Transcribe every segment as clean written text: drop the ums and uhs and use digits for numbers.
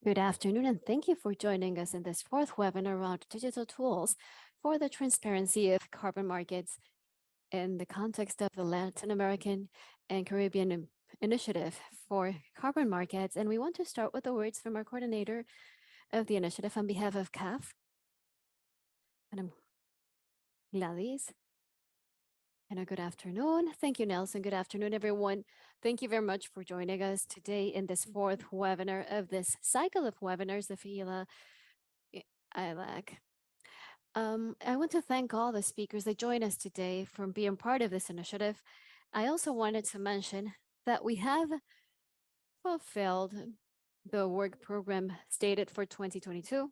Good afternoon, and thank you for joining us in this fourth webinar around digital tools for the transparency of carbon markets in the context of the Latin American and Caribbean initiative for carbon markets. And we want to start with the words from our coordinator of the initiative on behalf of CAF, Madam Gladys. And a good afternoon. Thank you, Nelson. Good afternoon, everyone. Thank you very much for joining us today in this fourth webinar of this cycle of webinars, the FILA ILAC. I want to thank all the speakers that joined us today for being part of this initiative. I also wanted to mention that we have fulfilled the work program stated for 2022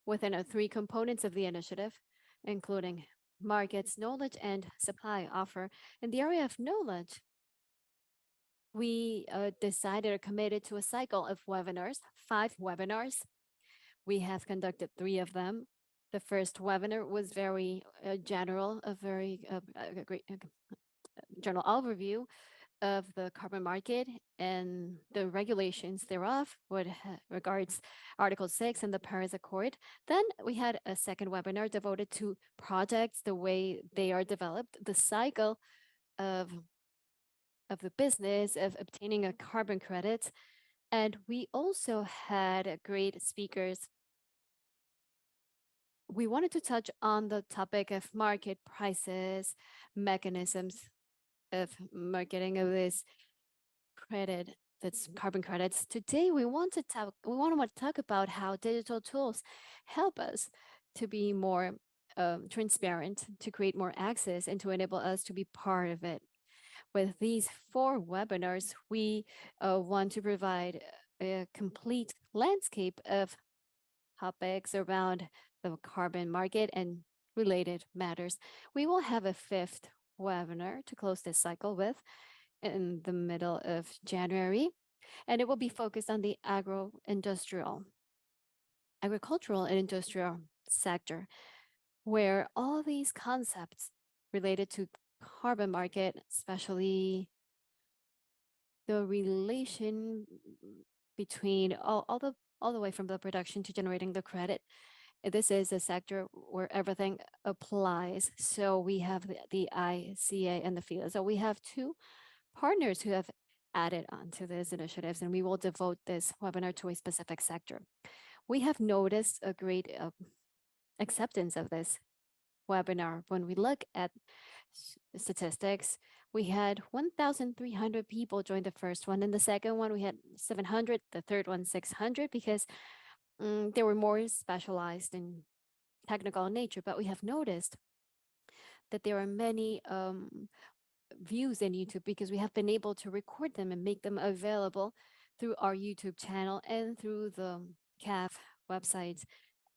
within our three components of the initiative, including markets, knowledge, and supply offer. In the area of knowledge, we decided or committed to a cycle of webinars, 5 webinars. We have conducted 3 of them. The first webinar was very general, a very great general overview of the carbon market and the regulations thereof, what regards Article 6 and the Paris Accord. Then we had a second webinar devoted to projects, the way they are developed, the cycle of the business of obtaining a carbon credit. And we also had great speakers. We wanted to touch on the topic of market prices, mechanisms of marketing of this credit, that's carbon credits. Today we want to talk about how digital tools help us to be more transparent, to create more access, and to enable us to be part of it. With these 4 webinars, we want to provide a complete landscape of topics around the carbon market and related matters. We will have a 5th webinar to close this cycle with in the middle of January, and it will be focused on the agricultural and industrial sector, where all these concepts related to carbon market, especially the relation between all the way from the production to generating the credit. This is a sector where everything applies. So we have the ICA and the FILA. So we have 2 partners who have added on to these initiatives, and we will devote this webinar to a specific sector. We have noticed a great acceptance of this webinar. When we look at statistics, we had 1,300 people join the first one. In the second one, we had 700, the third one, 600, because they were more specialized in technical nature. But we have noticed that there are many views in YouTube because we have been able to record them and make them available through our YouTube channel and through the CAF websites.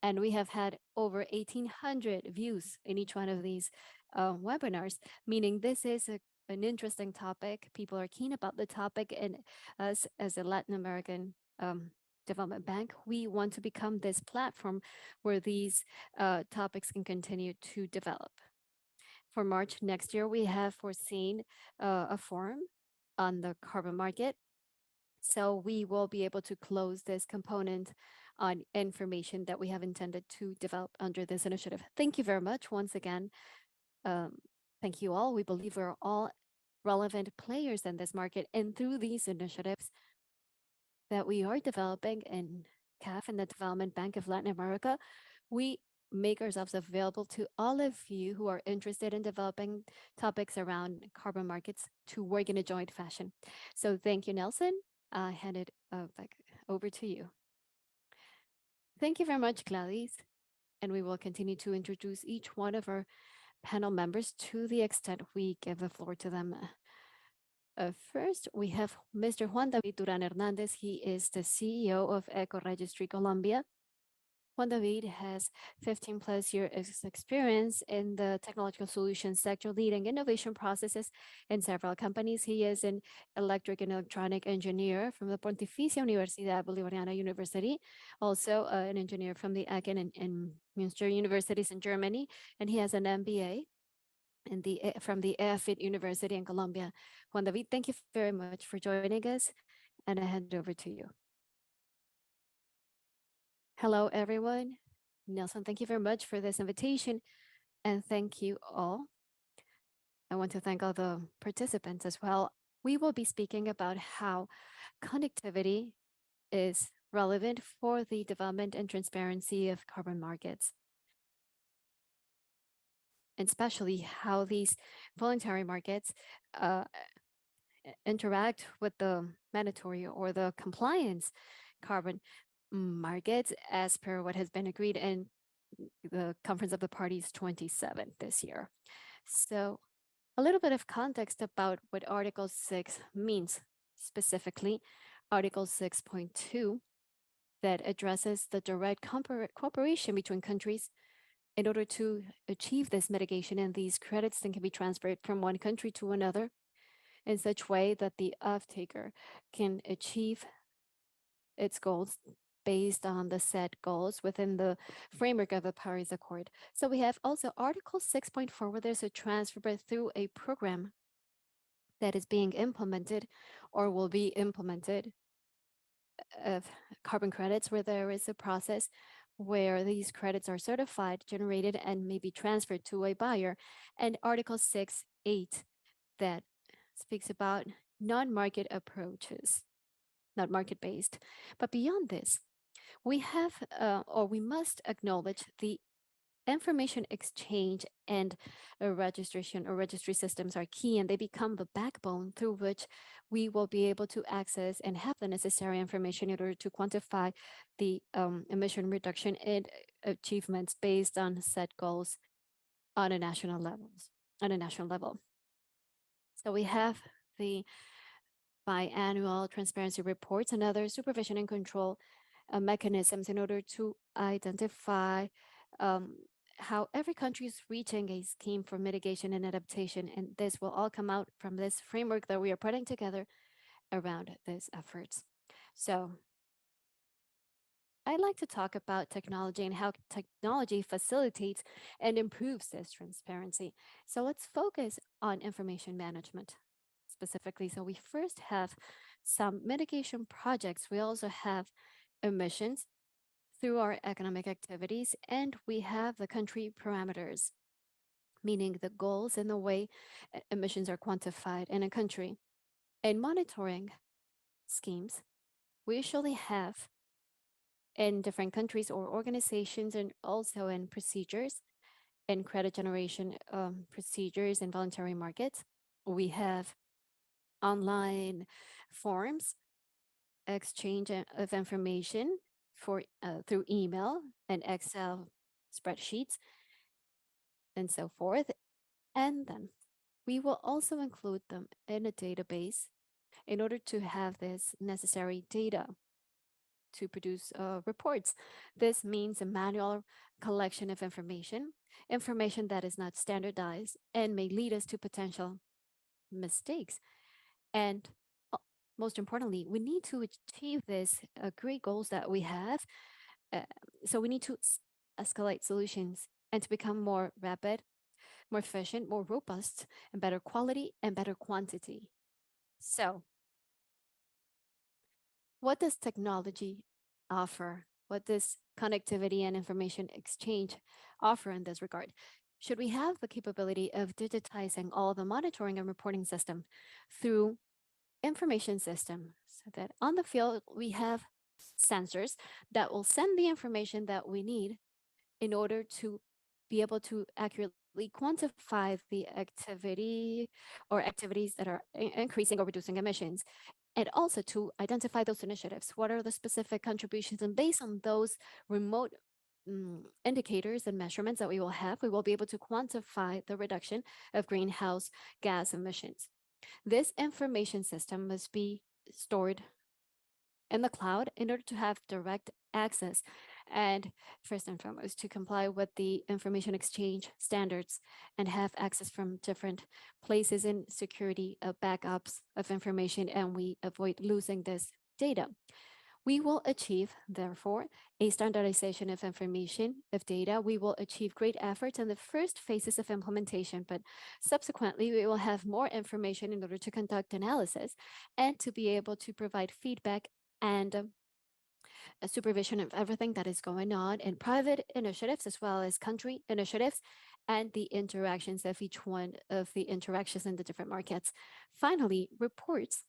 And we have had over 1,800 views in each one of these webinars, meaning this is an interesting topic. People are keen about the topic, and us as a Latin American development bank, we want to become this platform where these topics can continue to develop. For March next year, we have foreseen a forum on the carbon market. So we will be able to close this component on information that we have intended to develop under this initiative. Thank you very much once again. Thank you all. We believe we're all relevant players in this market, and through these initiatives that we are developing in CAF and the Development Bank of Latin America, we make ourselves available to all of you who are interested in developing topics around carbon markets to work in a joint fashion. So thank you, Nelson. I hand it back over to you. Thank you very much, Gladys. And we will continue to introduce each one of our panel members to the extent we give the floor to them. First, we have Mr. Juan David Duran Hernandez. He is the CEO of Eco Registry Colombia. Juan David has 15 plus years experience in the technological solutions sector, leading innovation processes in several companies. He is an electric and electronic engineer from the Pontificia Universidad Bolivariana University, also an engineer from the Aachen and Münster universities in Germany, and he has an MBA from the EAFIT University in Colombia. Juan David, thank you very much for joining us, and I hand it over to you. Hello, everyone. Nelson, thank you very much for this invitation. And thank you all. I want to thank all the participants as well. We will be speaking about how connectivity is relevant for the development and transparency of carbon markets, and especially how these voluntary markets uh, interact with the mandatory or the compliance carbon markets as per what has been agreed in the Conference of the Parties 27 this year. So, a little bit of context about what Article 6 means specifically. Article 6.2 that addresses the direct cooperation between countries in order to achieve this mitigation, and these credits then can be transferred from one country to another in such way that the off-taker can achieve its goals based on the set goals within the framework of the Paris Accord. So we have also Article 6.4, where there's a transfer but through a program that is being implemented or will be implemented of carbon credits, where there is a process where these credits are certified, generated, and may be transferred to a buyer. And Article 6.8 that speaks about non-market approaches, not market-based. But beyond this, we have or we must acknowledge the information exchange and a registration or registry systems are key, and they become the backbone through which we will be able to access and have the necessary information in order to quantify the emission reduction and achievements based on set goals on a national levels on a national level. So we have the biannual transparency reports and other supervision and control mechanisms in order to identify um, how every country is reaching a scheme for mitigation and adaptation. And this will all come out from this framework that we are putting together around these efforts. So I'd like to talk about technology and how technology facilitates and improves this transparency. So let's focus on information management specifically. So we first have some mitigation projects. We also have emissions through our economic activities, and we have the country parameters, meaning the goals and the way emissions are quantified in a country. In monitoring schemes, we usually have in different countries or organizations, and also in procedures in credit generation procedures and voluntary markets. We have online forms, exchange of information for through email and Excel spreadsheets and so forth. And then we will also include them in a database in order to have this necessary data to produce reports. This means a manual collection of information, information that is not standardized and may lead us to potential mistakes. And uh, most importantly, we need to achieve this great goals that we have. Uh, so we need to escalate solutions and to become more rapid, more efficient, more robust, and better quality and better quantity. So what does technology offer? What does connectivity and information exchange offer in this regard? Should we have the capability of digitizing all the monitoring and reporting system through information system, so that on the field we have sensors that will send the information that we need in order to be able to accurately quantify the activity or activities that are increasing or reducing emissions, and also to identify those initiatives. What are the specific contributions? And based on those remote indicators and measurements that we will have, we will be able to quantify the reduction of greenhouse gas emissions. This information system must be stored in the cloud in order to have direct access, and first and foremost to comply with the information exchange standards and have access from different places in security of backups of information, and we avoid losing this data. We will achieve, therefore, a standardization of information, of data. We will achieve great efforts in the first phases of implementation, but subsequently, we will have more information in order to conduct analysis and to be able to provide feedback and a supervision of everything that is going on in private initiatives as well as country initiatives and the interactions of each one of the interactions in the different markets. Finally, reports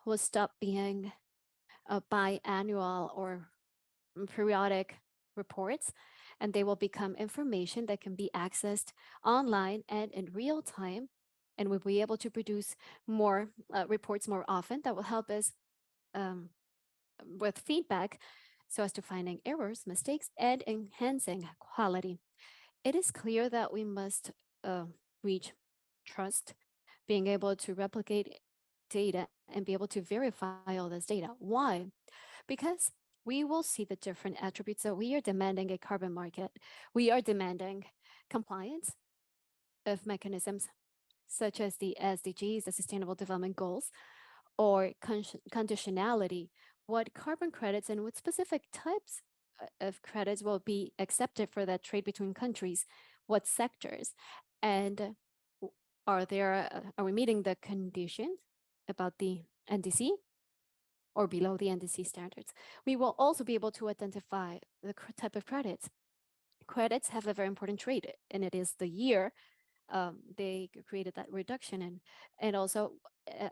will stop being biannual or periodic reports, and they will become information that can be accessed online and in real time. And we'll be able to produce more reports more often that will help us um, with feedback so as to finding errors, mistakes, and enhancing quality. It is clear that we must uh, reach trust, being able to replicate data and be able to verify all this data. Why? Because we will see the different attributes that we are demanding a carbon market. We are demanding compliance of mechanisms such as the SDGs, the Sustainable Development Goals, or conditionality, what carbon credits and what specific types of credits will be accepted for that trade between countries, what sectors, and are we meeting the conditions about the NDC or below the NDC standards? We will also be able to identify the type of credits. Credits have a very important trait, and it is the year they created that reduction in. And also,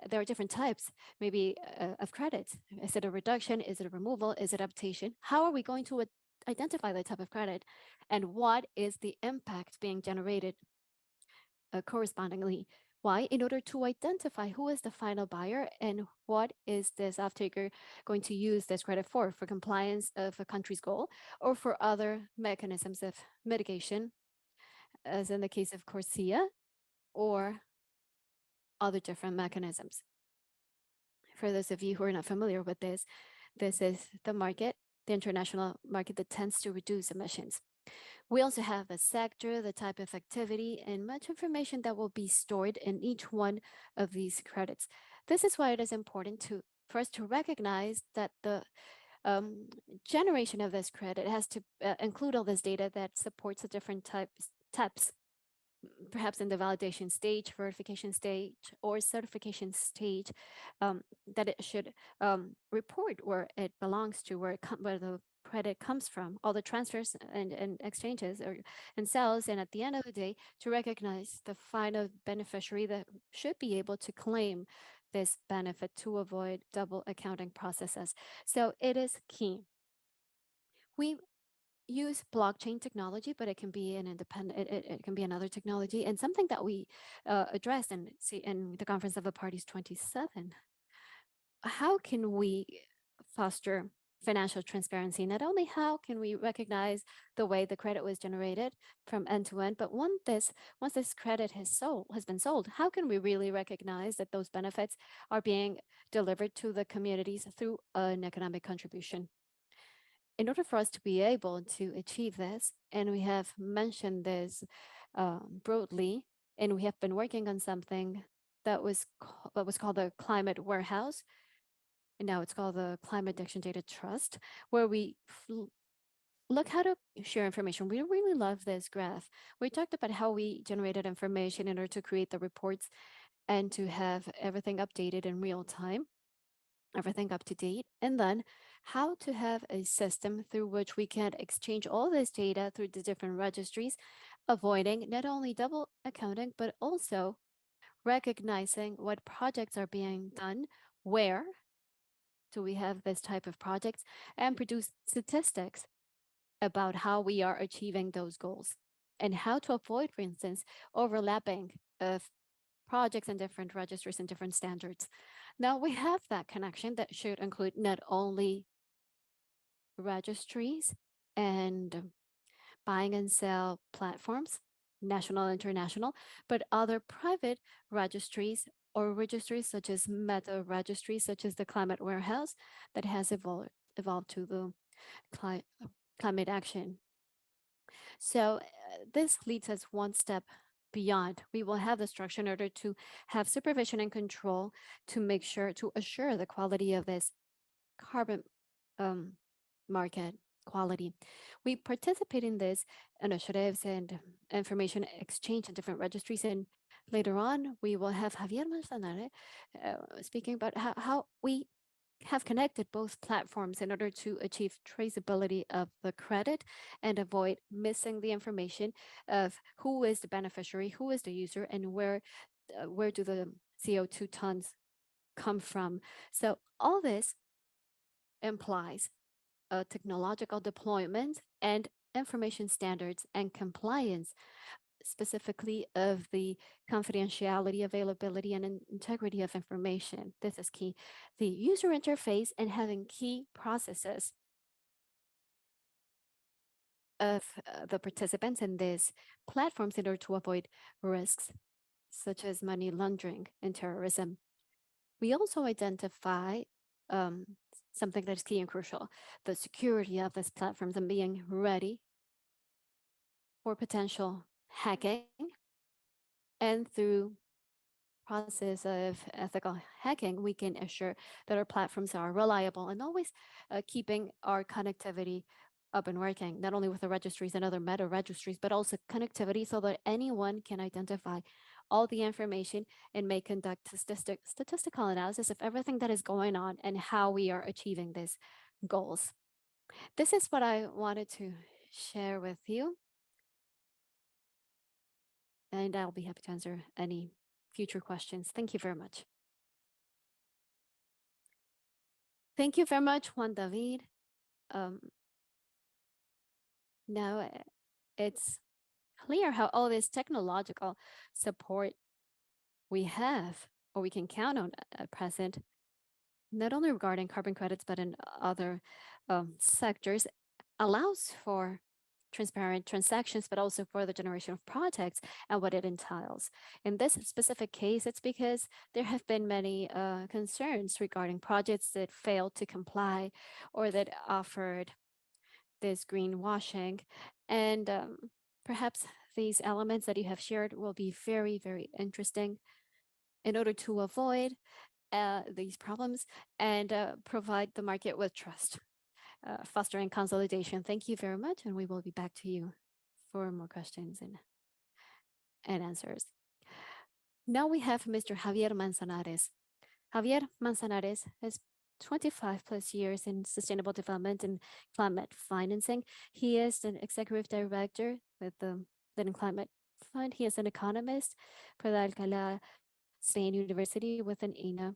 there are different types, maybe of credits. Is it a reduction? Is it a removal? Is it adaptation? How are we going to identify the type of credit? And what is the impact being generated correspondingly? Why? In order to identify who is the final buyer and what is this off-taker going to use this credit for compliance of a country's goal or for other mechanisms of mitigation, as in the case of Corsia, or other different mechanisms. For those of you who are not familiar with this is the market, the international market that tends to reduce emissions. We also have the sector, the type of activity, and much information that will be stored in each one of these credits. This is why it is important for us to recognize that the um, generation of this credit has to include all this data that supports the different types, perhaps in the validation stage, verification stage, or certification stage, that it should report where it belongs to, where the credit comes from, all the transfers and exchanges and sales, and at the end of the day, to recognize the final beneficiary that should be able to claim this benefit to avoid double accounting processes. So it is key. We use blockchain technology, but it can be an independent, it can be another technology. And something that we addressed and see in the Conference of the Parties 27, how can we foster financial transparency? Not only how can we recognize the way the credit was generated from end to end, but once this credit has been sold, how can we really recognize that those benefits are being delivered to the communities through an economic contribution? In order for us to be able to achieve this, and we have mentioned this broadly, and we have been working on something that was called the Climate Warehouse, and now it's called the Climate Action Data Trust, where we look how to share information. We really love this graph. We talked about how we generated information in order to create the reports and to have everything updated in real time, everything up to date, and then how to have a system through which we can exchange all this data through the different registries, avoiding not only double accounting, but also recognizing what projects are being done, where do we have this type of projects, and produce statistics about how we are achieving those goals and how to avoid, for instance, overlapping of projects and different registers and different standards. Now we have that connection that should include not only registries and buying and sell platforms, national, international, but other private registries or registries such as meta registries, such as the Climate Warehouse that has evolved to the cli- climate action. So this leads us one step beyond. We will have the structure in order to have supervision and control to make sure to assure the quality of this carbon um, market quality. We participate in these initiatives and information exchange in different registries. And later on, we will have Javier Manzanares speaking about how we have connected both platforms in order to achieve traceability of the credit and avoid missing the information of who is the beneficiary, who is the user, and where do the CO2 tons come from. So all this implies a technological deployment and information standards and compliance, specifically of the confidentiality, availability, and integrity of information. This is key. The user interface and having key processes of the participants in these platforms in order to avoid risks such as money laundering and terrorism. We also identify um, something that is key and crucial, the security of these platforms and being ready for potential hacking. And through process of ethical hacking, we can assure that our platforms are reliable and always keeping our connectivity up and working, not only with the registries and other meta registries, but also connectivity so that anyone can identify all the information and may conduct statistical analysis of everything that is going on and how we are achieving these goals. This is what I wanted to share with you, and I'll be happy to answer any future questions. Thank you very much. Thank you very much, Juan David. Um, Now it's clear how all this technological support we have or we can count on at present, not only regarding carbon credits, but in other sectors, allows for transparent transactions, but also for the generation of projects and what it entails. In this specific case, it's because there have been many concerns regarding projects that failed to comply or that offered this greenwashing. And perhaps these elements that you have shared will be very, very interesting in order to avoid these problems and provide the market with trust, fostering consolidation. Thank you very much. And we will be back to you for more questions and answers. Now we have Mr. Javier Manzanares. Javier Manzanares has 25 plus years in sustainable development and climate financing. He is an executive director with the Leading Climate Fund. He is an economist for the Alcalá State University with an INA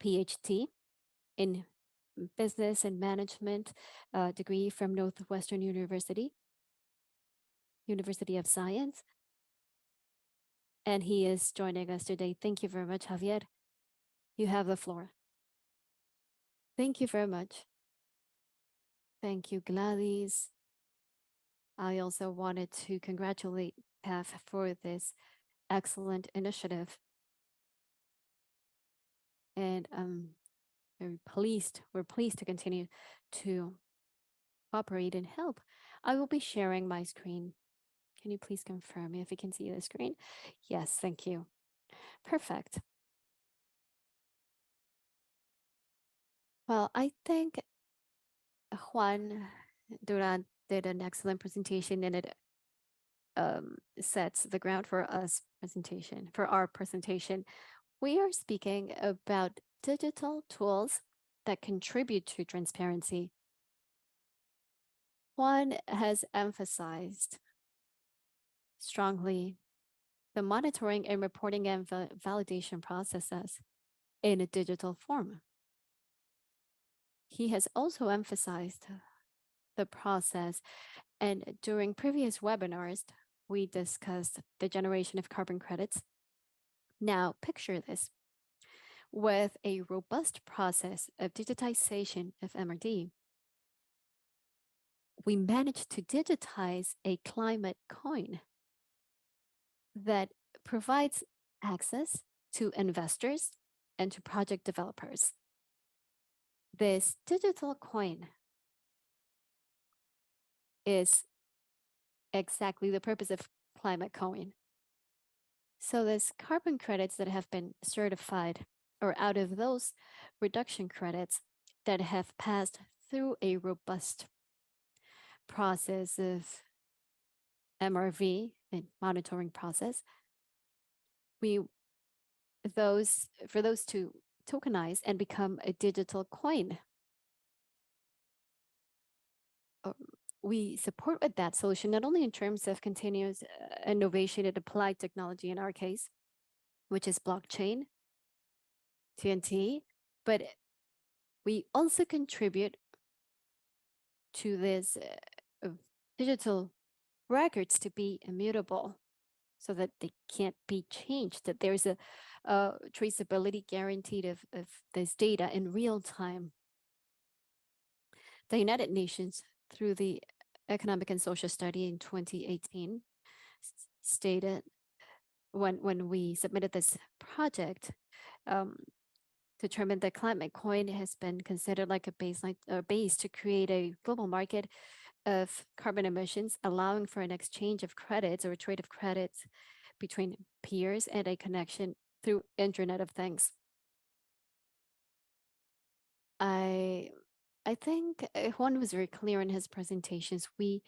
PhD in business and management degree from Northwestern University, University of Science. And he is joining us today. Thank you very much, Javier. You have the floor. Thank you very much. Thank you, Gladys. I also wanted to congratulate PAF for this excellent initiative. And we're pleased to continue to cooperate and help. I will be sharing my screen. Can you please confirm if you can see the screen? Yes, thank you. Perfect. Well, I think Juan Duran did an excellent presentation and it sets the ground for our presentation. We are speaking about digital tools that contribute to transparency. Juan has emphasized strongly the monitoring and reporting and validation processes in a digital form. He has also emphasized the process, and during previous webinars, we discussed the generation of carbon credits. Now, picture this with a robust process of digitization of MRD. We managed to digitize a climate coin that provides access to investors and to project developers. This digital coin is exactly the purpose of climate coin. So these carbon credits that have been certified, or out of those reduction credits that have passed through a robust process of MRV and monitoring process, we those for those to tokenize and become a digital coin. Um, we support with that solution, not only in terms of continuous innovation and applied technology in our case, which is blockchain, TNT, but we also contribute to this digital records to be immutable so that they can't be changed, that there's a traceability guaranteed of this data in real time. The United Nations, through the Economic and Social Study in 2018, stated when we submitted this project, um, determined that climate coin has been considered like a baseline or base to create a global market of carbon emissions, allowing for an exchange of credits or a trade of credits between peers and a connection through Internet of Things. I I think Juan was very clear in his presentations. We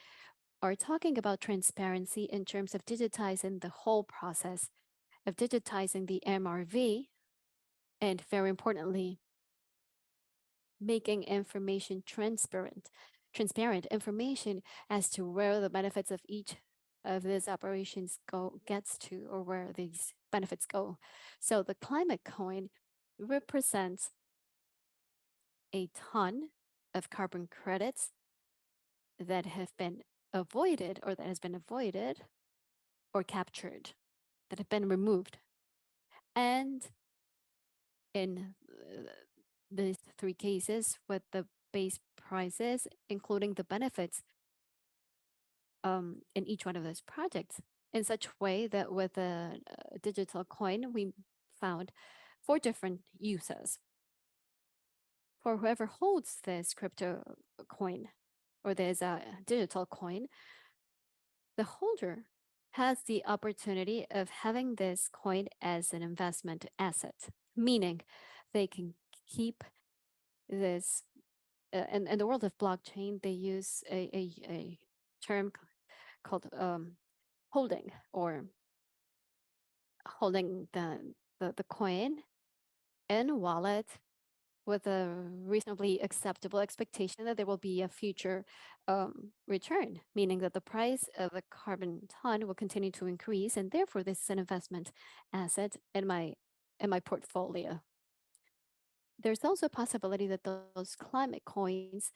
are talking about transparency in terms of digitizing the whole process of digitizing the MRV, and very importantly, making information transparent information as to where the benefits of each of these operations gets to, or where these benefits go. So the climate coin represents a ton of carbon credits that have been avoided, or that has been avoided or captured, that have been removed. And in these three cases, with the base prices, including the benefits in each one of those projects, in such a way that with a digital coin, we found four different uses. For whoever holds this crypto coin or this digital coin, the holder has the opportunity of having this coin as an investment asset, meaning they can keep this. In the world of blockchain, they use a term called holding, or holding the coin in a wallet with a reasonably acceptable expectation that there will be a future return, meaning that the price of the carbon ton will continue to increase, and therefore this is an investment asset in my portfolio. There's also a possibility that those climate coins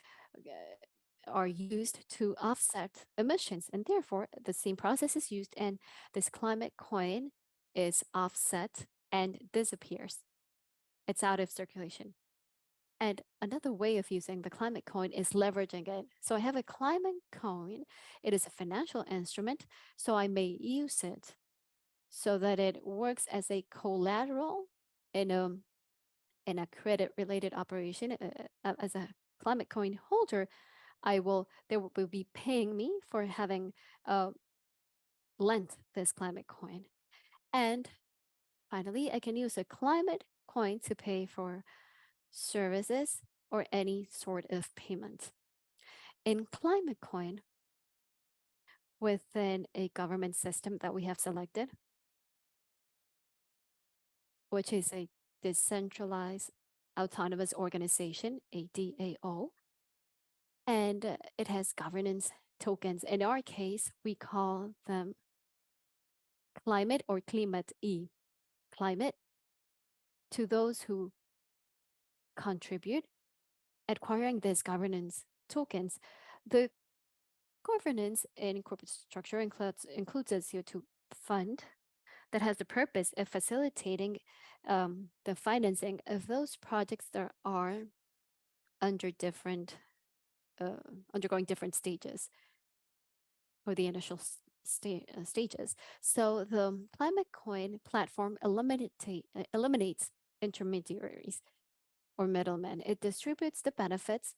are used to offset emissions, and therefore the same process is used, and this climate coin is offset and disappears. It's out of circulation. And another way of using the climate coin is leveraging it. So I have a climate coin. It is a financial instrument, so I may use it so that it works as a collateral in a credit related operation. As a climate coin holder, they will be paying me for having uh, lent this climate coin. And finally, I can use a climate coin to pay for services or any sort of payment. In climate coin, within a government system that we have selected, which is a decentralized autonomous organization, a DAO, and it has governance tokens. In our case, we call them climate or climate E. Climate to those who contribute acquiring these governance tokens. The governance in corporate structure includes a CO2 fund that has the purpose of facilitating the financing of those projects that are under different, uh, undergoing different stages, or the initial stages. So the Climate Coin platform eliminates intermediaries or middlemen. It distributes the benefits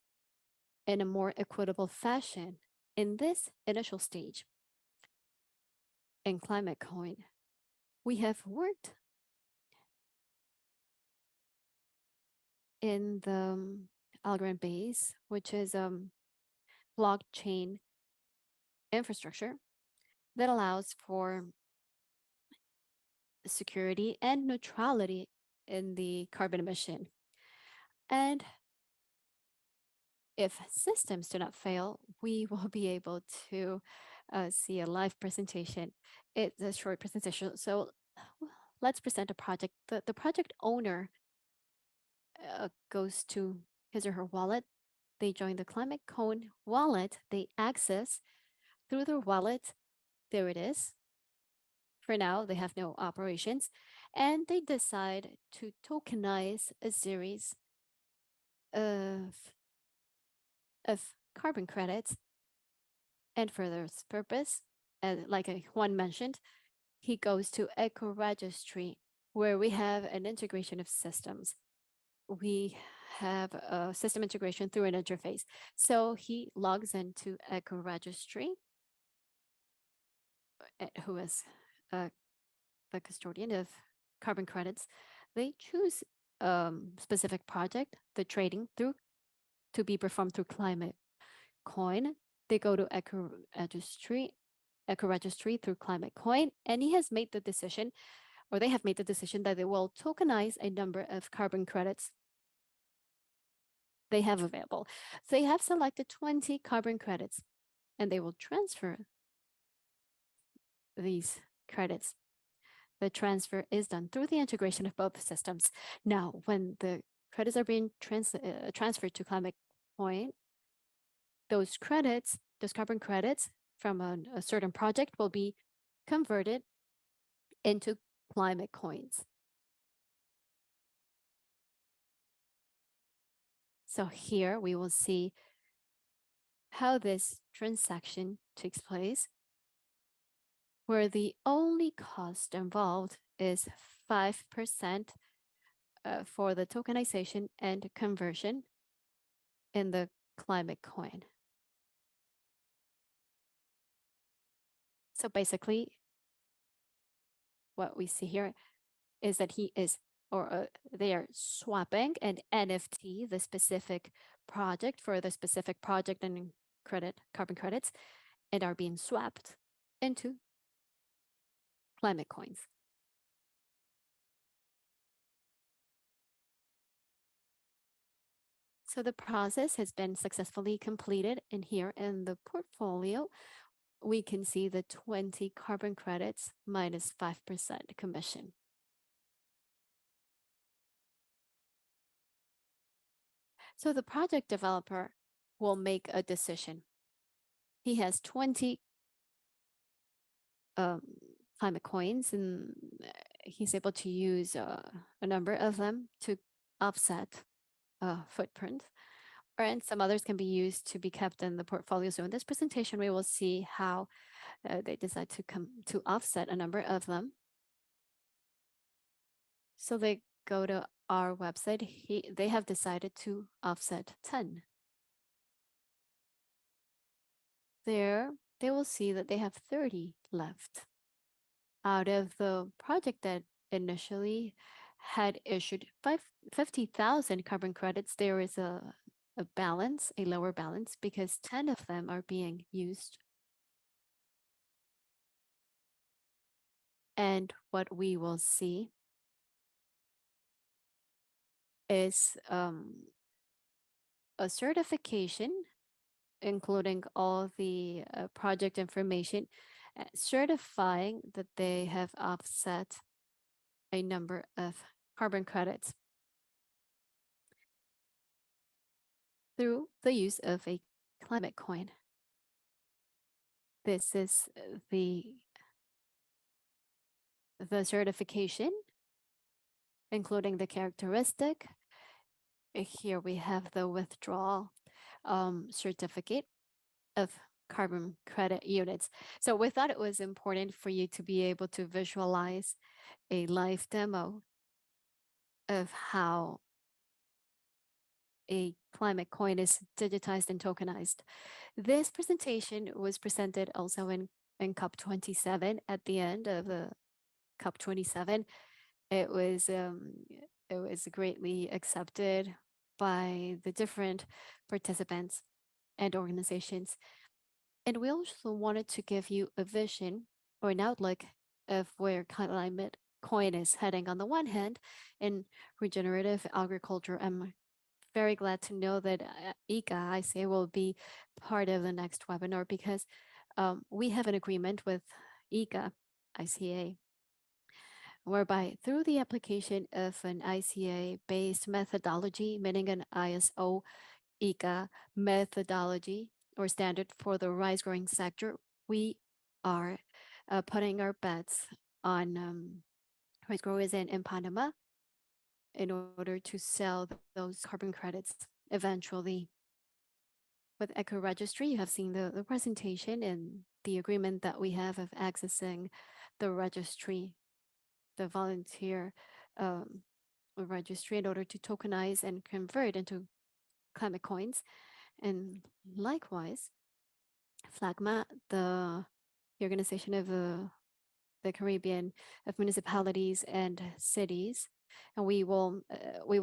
in a more equitable fashion. In this initial stage, in Climate Coin, we have worked in the Algorand base, which is blockchain infrastructure that allows for security and neutrality in the carbon emission. And if systems do not fail, we will be able to see a live presentation. It's a short presentation. So let's present a project. The project owner goes to his or her wallet. They join the Climate Cone wallet. They access through their wallet. There it is. For now, they have no operations. And they decide to tokenize a series of, of carbon credits. And for this purpose, like Juan mentioned, he goes to Eco Registry, where we have an integration of systems. We have a system integration through an interface. So he logs into Eco Registry, who is uh, the custodian of carbon credits. They choose specific project, the trading through to be performed through Climate Coin. They go to Eco Registry through Climate Coin, and he has made the decision, or they have made the decision that they will tokenize a number of carbon credits they have available. So they have selected 20 carbon credits, and they will transfer these credits. The transfer is done through the integration of both systems. Now, when the credits are being transferred to Climate Point, those credits, those carbon credits from a certain project will be converted into climate coins. So here we will see how this transaction takes place, where the only cost involved is 5% for the tokenization and conversion in the climate coin. So basically, what we see here is that he is, or they are swapping an NFT, the specific project for the specific project and carbon credits, and are being swapped into climate coins. So the process has been successfully completed, and here in the portfolio, we can see the 20 carbon credits minus 5% commission. So the project developer will make a decision. He has 20 climate coins, and he's able to use a number of them to offset footprint, and some others can be used to be kept in the portfolio. So in this presentation, we will see how they decide to offset a number of them. So they go to our website. They have decided to offset 10. There, they will see that they have 30 left out of the project that initially had issued 50,000 carbon credits. There is a balance, a lower balance, because 10 of them are being used. And what we will see is a certification, including all the project information, certifying that they have offset a number of carbon credits through the use of a climate coin. This is the certification, including the characteristic. Here we have the withdrawal certificate of carbon credit units. So we thought it was important for you to be able to visualize a live demo of how a climate coin is digitized and tokenized. This presentation was presented also in COP27 at the end of the COP27. It was greatly accepted by the different participants and organizations. And we also wanted to give you a vision or an outlook of where climate coin is heading on the one hand in regenerative agriculture. I'm very glad to know that ICA, I say, will be part of the next webinar because we have an agreement with ICA, ICA, whereby through the application of an ICA-based methodology, meaning an ISO ICA methodology or standard for the rice growing sector, we are putting our bets on rice growers in Panama in order to sell those carbon credits eventually. With Eco Registry, you have seen the presentation and the agreement that we have of accessing the registry, the volunteer um, registry in order to tokenize and convert into climate coins. And likewise, FLAGMA, the organization of the Caribbean of municipalities and cities. And we will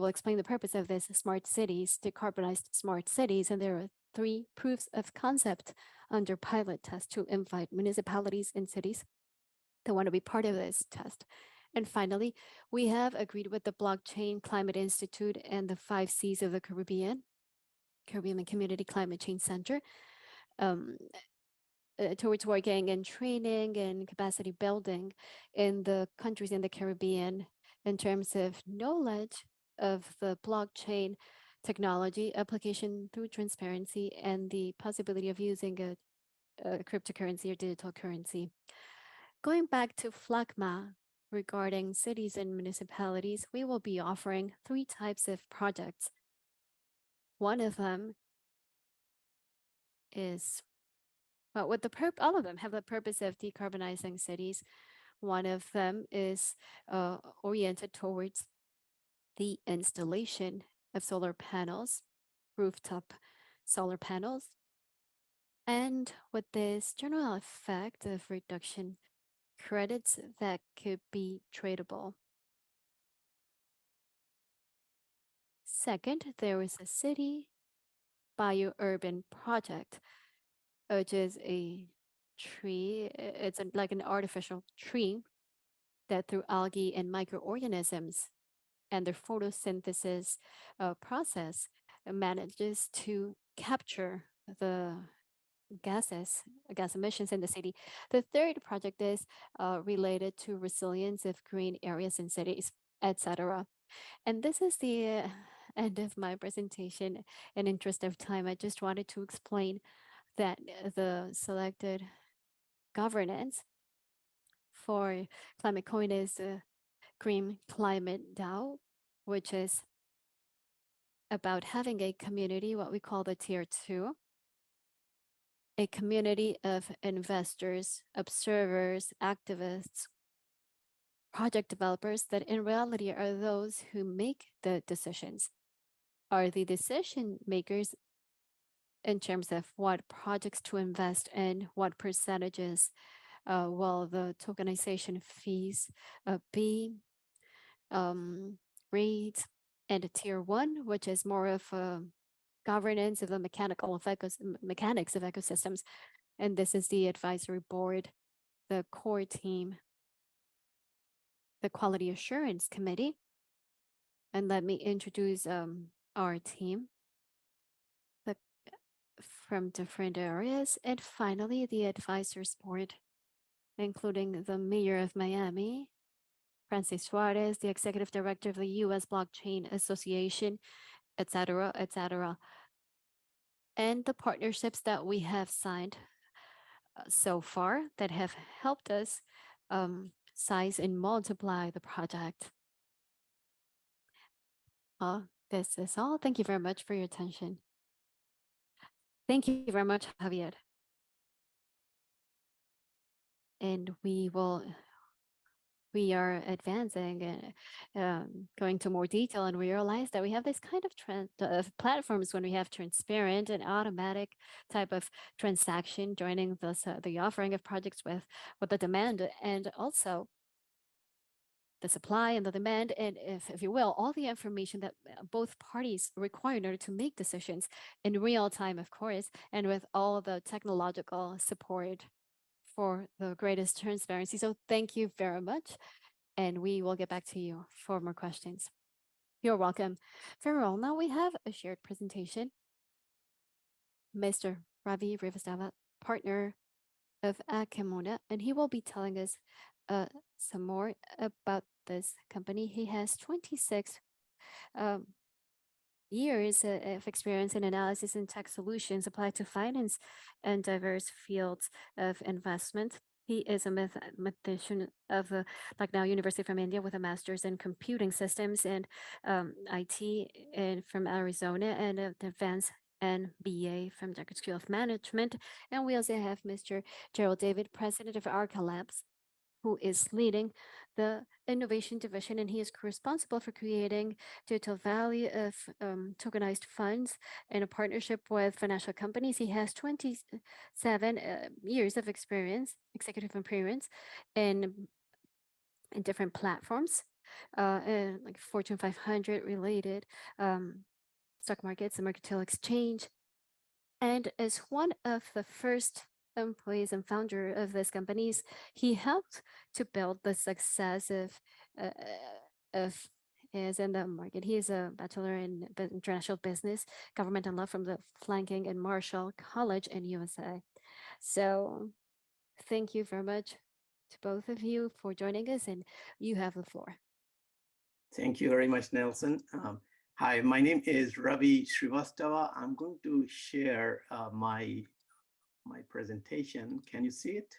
explain the purpose of this smart cities, decarbonized smart cities. And there are three proofs of concept under pilot test to invite municipalities and cities that want to be part of this test. And finally, we have agreed with the Blockchain Climate Institute and the 5Cs of the Caribbean Community Climate Change Center, um, towards working and training and capacity building in the countries in the Caribbean in terms of knowledge of the blockchain technology application through transparency and the possibility of using a cryptocurrency or digital currency. Going back to FLACMA regarding cities and municipalities, we will be offering three types of projects. One of them is well, with the all of them have the purpose of decarbonizing cities. One of them is oriented towards the installation of solar panels, rooftop solar panels, and with this general effect of reduction credits that could be tradable. Second, there is a city biourban project, which is a tree. It's like an artificial tree that through algae and microorganisms and their photosynthesis process manages to capture the gases, gas emissions in the city. The third project is related to resilience of green areas in cities, etc. And this is the end of my presentation. In interest of time, I just wanted to explain that the selected governance for Climate Coin is Green Climate DAO, which is about having a community, what we call the tier two, a community of investors, observers, activists, project developers that in reality are those who make the decisions, are the decision makers in terms of what projects to invest in, what percentages will the tokenization fees be, rates, and a tier one, which is more of a governance of the mechanics of ecosystems. And this is the advisory board, the core team, the quality assurance committee. And let me introduce our team the, from different areas. And finally, the advisors board, including the mayor of Miami, Francis Suarez, the executive director of the U.S. Blockchain Association, etc., etc., and the partnerships that we have signed so far that have helped us size and multiply the project. This is all. Thank you very much for your attention. Thank you very much, Javier. And we are advancing and going to more detail, and we realize that we have this kind of trend of platforms when we have transparent and automatic type of transaction joining the offering of projects with the demand and also the supply and the demand, and if you will, all the information that both parties require in order to make decisions in real time, of course, and with all the technological support for the greatest transparency. So thank you very much. and we will get back to you for more questions. You're welcome. Very well. Now we have a shared presentation. Mr. Ravi Rivastava, partner of Akimona, and he will be telling us some more about this company. He has 26 um, years of experience in analysis and tech solutions applied to finance and diverse fields of investment. He is a mathematician of the Lucknow University from India with a master's in computing systems and IT and from Arizona and an advanced MBA from Deckard School of Management. And we also have Mr. Gerald David, president of Arca Labs, who is leading the innovation division, and he is responsible for creating total value of tokenized funds in a partnership with financial companies. He has 27 years of experience, executive experience, in different platforms, like Fortune 500 related stock markets, the Mercantile Exchange, and as one of the first employees and founder of these companies, he helped to build the success uh, of his in the market. He is a bachelor in international business, government and law from the Flanking and Marshall College in USA. So thank you very much to both of you for joining us, and you have the floor. Thank you very much, Nelson. Hi, my name is Ravi Srivastava. I'm going to share my presentation. Can you see it?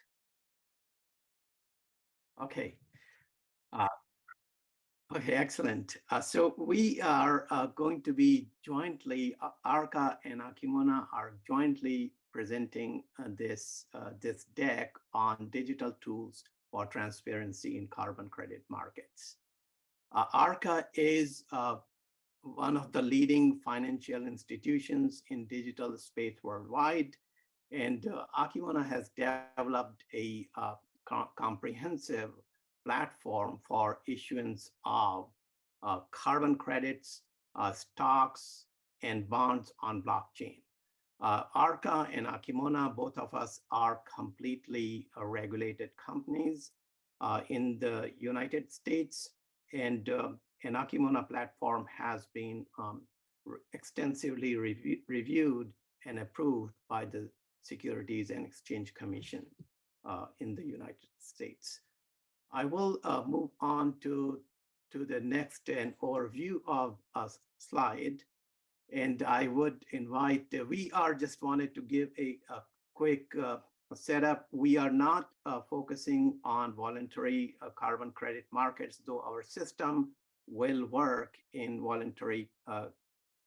Okay. Uh, okay, excellent. So we are going to be jointly, ARCA and Akimona are jointly presenting this deck on digital tools for transparency in carbon credit markets. ARCA is one of the leading financial institutions in digital space worldwide. And Akimona has developed a comprehensive platform for issuance of carbon credits, stocks, and bonds on blockchain. Arca and Akimona, both of us are completely regulated companies in the United States. And an Akimona platform has been extensively reviewed and approved by the Securities and Exchange Commission in the United States. I will move on to the next an overview of a slide. And I would invite, we are just wanted to give a quick setup. We are not focusing on voluntary carbon credit markets, though our system will work in voluntary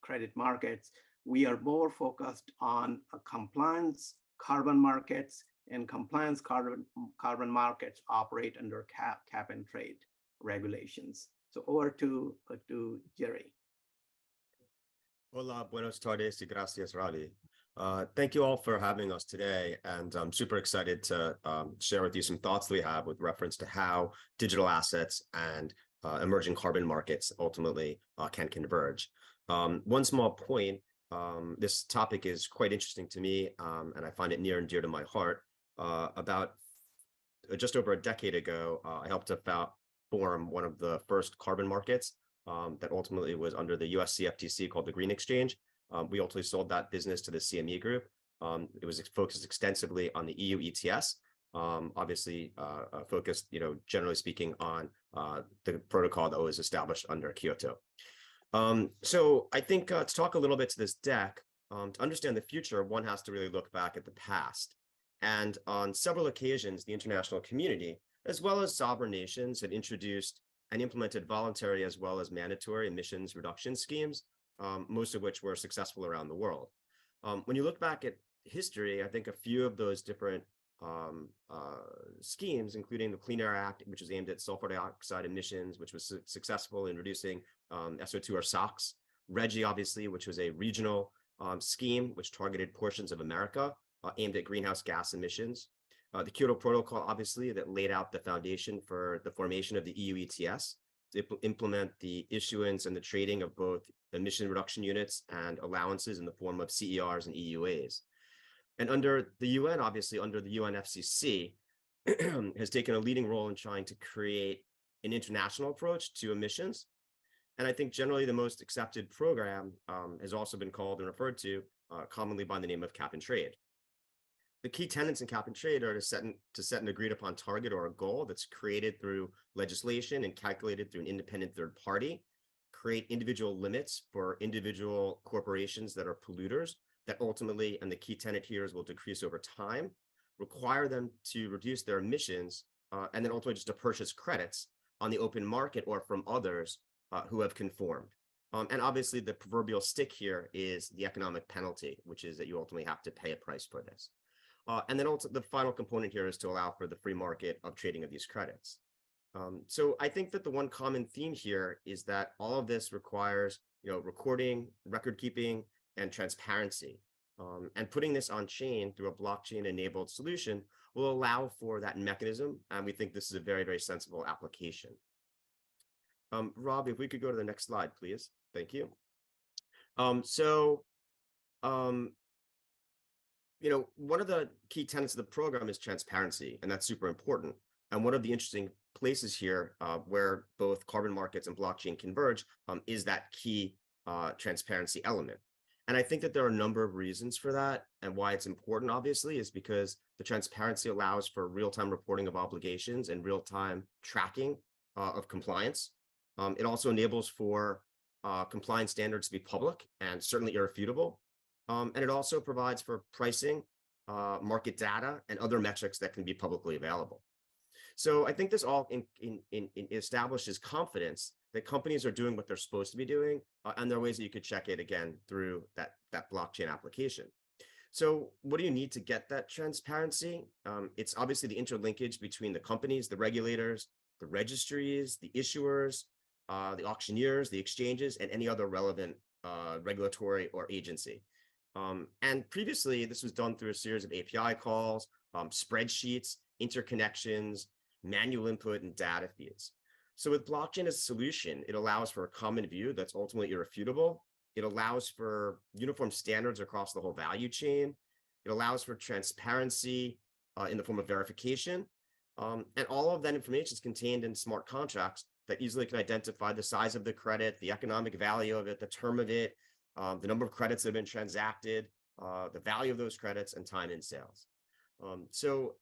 credit markets. We are more focused on compliance carbon markets, and compliance carbon markets operate under cap and trade regulations. So over to Jerry. Hola, buenos tardes y gracias, Ravi. Thank you all for having us today, and I'm super excited to share with you some thoughts that we have with reference to how digital assets and emerging carbon markets ultimately can converge. One small point, this topic is quite interesting to me, and I find it near and dear to my heart. About just over a decade ago, I helped to form one of the first carbon markets that ultimately was under the US CFTC called the Green Exchange. We ultimately sold that business to the CME Group. It was focused extensively on the EU ETS, obviously focused, generally speaking, on the protocol that was established under Kyoto. So I think to talk a little bit to this deck, to understand the future, one has to really look back at the past. And on several occasions, the international community, as well as sovereign nations, had introduced and implemented voluntary as well as mandatory emissions reduction schemes, most of which were successful around the world. When you look back at history, I think a few of those different schemes, including the Clean Air Act, which was aimed at sulfur dioxide emissions, which was successful in reducing SO2 or SOx, RGGI, obviously, which was a regional scheme which targeted portions of America aimed at greenhouse gas emissions. The Kyoto Protocol, obviously, that laid out the foundation for the formation of the EU ETS to implement the issuance and the trading of both emission reduction units and allowances in the form of CERs and EUAs. And under the UN, obviously, under the UNFCCC, has taken a leading role in trying to create an international approach to emissions. And I think generally the most accepted program has also been called and referred to commonly by the name of cap and trade. The key tenets in cap and trade are to set an agreed upon target or a goal that's created through legislation and calculated through an independent third party, create individual limits for individual corporations that are polluters that ultimately, and the key tenet here is will decrease over time, require them to reduce their emissions, and then ultimately just to purchase credits on the open market or from others who have conformed. And obviously the proverbial stick here is the economic penalty, which is that you ultimately have to pay a price for this. And then also the final component here is to allow for the free market of trading of these credits. So I think that the one common theme here is that all of this requires, recording, record keeping, and transparency. And putting this on chain through a blockchain-enabled solution will allow for that mechanism. And we think this is a very, very sensible application. Rob, if we could go to the next slide, please. Thank you. One of the key tenets of the program is transparency, and that's super important. And one of the interesting places here where both carbon markets and blockchain converge is that key transparency element. And I think that there are a number of reasons for that. And why it's important, obviously, is because the transparency allows for real-time reporting of obligations and real-time tracking of compliance. It also enables for compliance standards to be public and certainly irrefutable. And it also provides for pricing, market data, and other metrics that can be publicly available. So I think this all establishes confidence that companies are doing what they're supposed to be doing, and there are ways that you could check it again through that blockchain application. So what do you need to get that transparency? It's obviously the interlinkage between the companies, the regulators, the registries, the issuers, the auctioneers, the exchanges, and any other relevant regulatory or agency. And previously, this was done through a series of API calls, spreadsheets, interconnections, manual input, and data feeds. So with blockchain as a solution, it allows for a common view that's ultimately irrefutable. It allows for uniform standards across the whole value chain. It allows for transparency in the form of verification. And all of that information is contained in smart contracts that easily can identify the size of the credit, the economic value of it, the term of it, the number of credits that have been transacted, the value of those credits, and time in sales. So,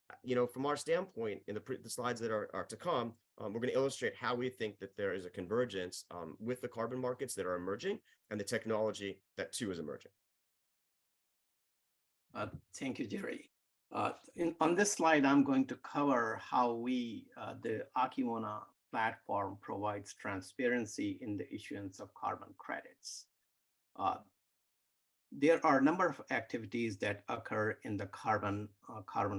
from our standpoint, in the slides that are to come, we're going to illustrate how we think that there is a convergence with the carbon markets that are emerging and the technology that too is emerging. Thank you, Jerry. On this slide, I'm going to cover how the Akimona platform provides transparency in the issuance of carbon credits. There are a number of activities that occur in the carbon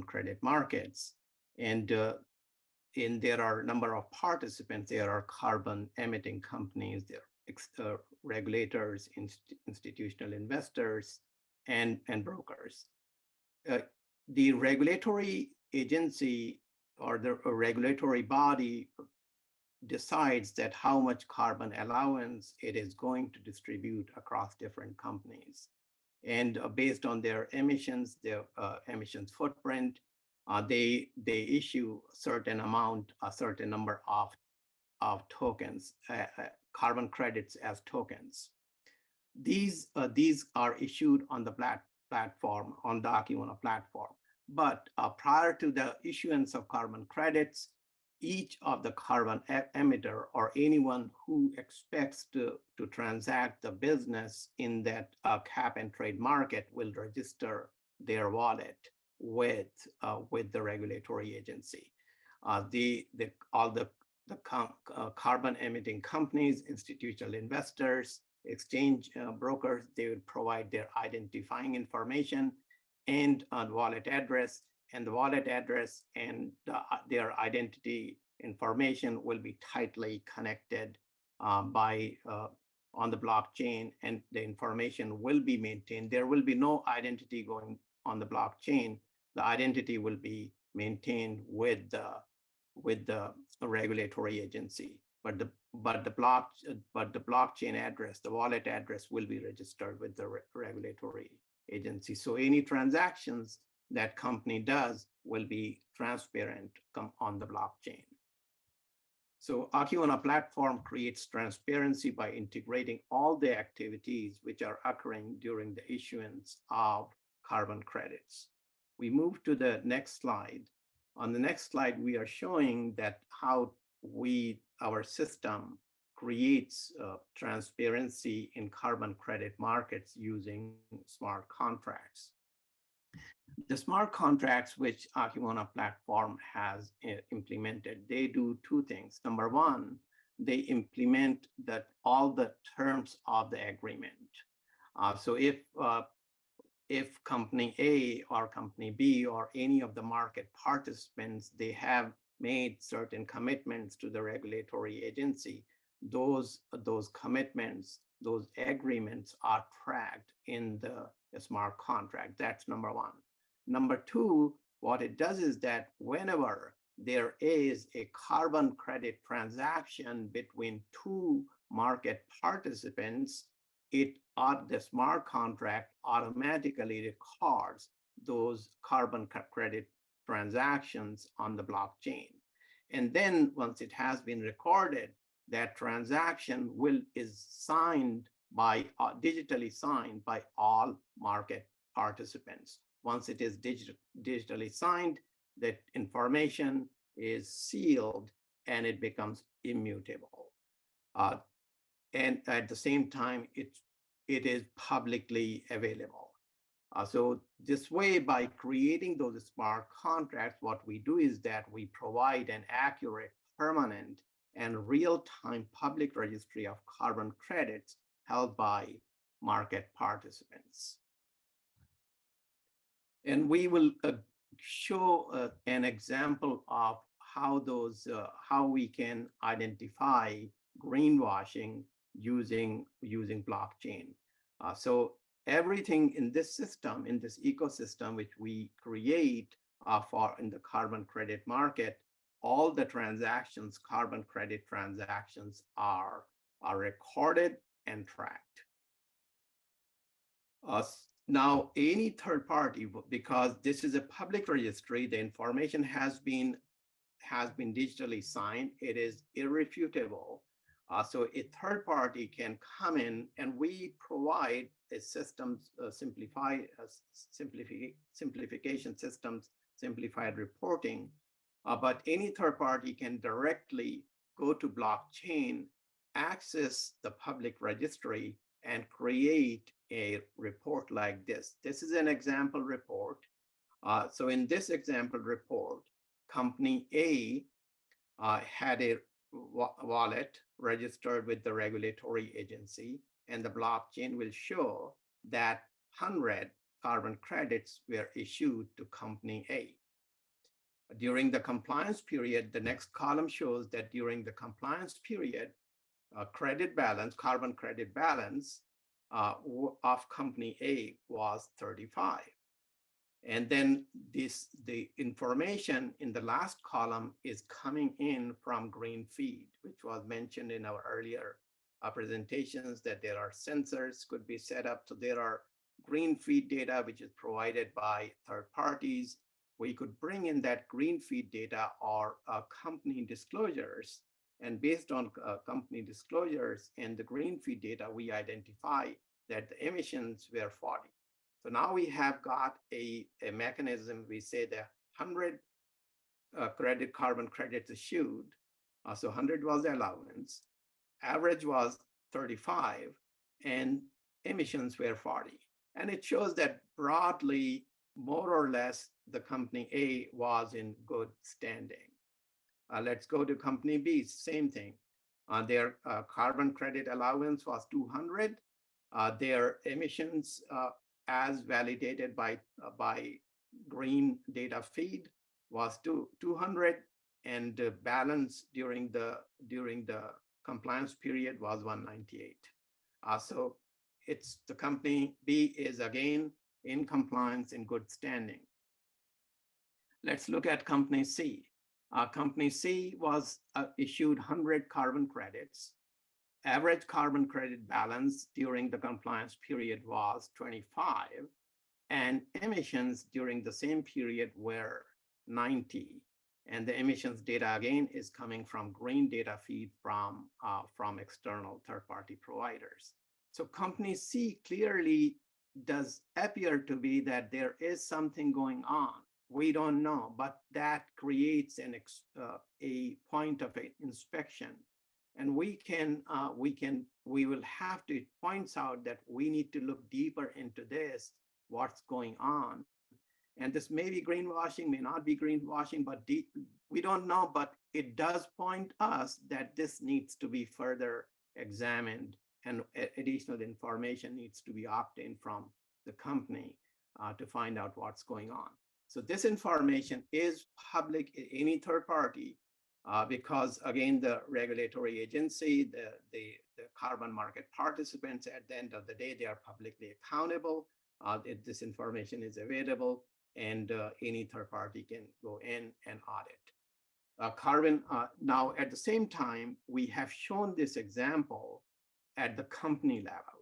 credit markets, and there are a number of participants. There are carbon emitting companies, there are regulators, institutional investors, and brokers. The regulatory agency or the regulatory body decides that how much carbon allowance it is going to distribute across different companies. And based on their emissions footprint, they issue a certain number of tokens, carbon credits as tokens. These are issued on the platform, on the Akimona platform. But prior to the issuance of carbon credits, each of the carbon emitter or anyone who expects to transact the business in that cap and trade market will register their wallet with the regulatory agency. All the carbon emitting companies, institutional investors, exchange brokers, they will provide their identifying information and wallet address. And the wallet address and their identity information will be tightly connected on the blockchain, and the information will be maintained. There will be no identity going on the blockchain. The identity will be maintained with the regulatory agency. But the blockchain address, the wallet address, will be registered with the regulatory agency. So any transactions that company does will be transparent on the blockchain. So Akiona platform creates transparency by integrating all the activities which are occurring during the issuance of carbon credits. We move to the next slide. On the next slide, we are showing that how our system creates transparency in carbon credit markets using smart contracts. The smart contracts which Akiwana platform has implemented, they do two things. Number one, they implement that all the terms of the agreement. So if company A or company B or any of the market participants, they have made certain commitments to the regulatory agency, those commitments, those agreements are tracked in the smart contract. That's number one. Number two, what it does is that whenever there is a carbon credit transaction between two market participants, the smart contract automatically records those carbon credit transactions on the blockchain. And then once it has been recorded, that transaction is signed by digitally signed by all market participants. Once it is digitally signed, that information is sealed and it becomes immutable. Uh, and at the same time, it is publicly available. So this way, by creating those smart contracts, what we do is that we provide an accurate, permanent, and real-time public registry of carbon credits held by market participants. And we will show an example of how we can identify greenwashing using blockchain. So everything in this system, in this ecosystem, which we create for in the carbon credit market, all the transactions, carbon credit transactions are recorded and tracked. Now, any third party, because this is a public registry, the information has been digitally signed, it is irrefutable. So a third party can come in and we provide a systems simplification systems, simplified reporting. But any third party can directly go to blockchain, access the public registry, and create a report like this. This is an example report. So in this example report, company A had a wallet registered with the regulatory agency, and the blockchain will show that 100 carbon credits were issued to company A. During the compliance period, the next column shows that during the compliance period, credit balance, carbon credit balance of company A was 35. And then the information in the last column is coming in from green feed, which was mentioned in our earlier presentations, that there are sensors could be set up. So there are green feed data, which is provided by third parties. We could bring in that green feed data or company disclosures. And based on company disclosures and the green feed data, we identify that the emissions were 40. So now we have got a mechanism. We say that 100 carbon credits issued. So 100 was the allowance. Average was 35, and emissions were 40. And it shows that broadly, more or less, the company A was in good standing. Let's go to company B, same thing. Their carbon credit allowance was 200. Their emissions as validated by green data feed was 200, and the balance during the compliance period was 198. So it's the company B is again in compliance, in good standing. Let's look at company C. Company C was issued 100 carbon credits. Average carbon credit balance during the compliance period was 25, and emissions during the same period were 90. And the emissions data again is coming from green data feed from external third-party providers. So companies see clearly does appear to be that there is something going on. We don't know, but that creates a point of inspection, and we will have to. It points out that we need to look deeper into this, what's going on, and this may be greenwashing, may not be greenwashing, but we don't know. But it does point us that this needs to be further examined, and additional information needs to be obtained from the company to find out what's going on. So this information is public in any third party because again, the regulatory agency, the carbon market participants, at the end of the day, they are publicly accountable. This information is available, and any third party can go in and audit. Carbon, now at the same time, we have shown this example at the company level.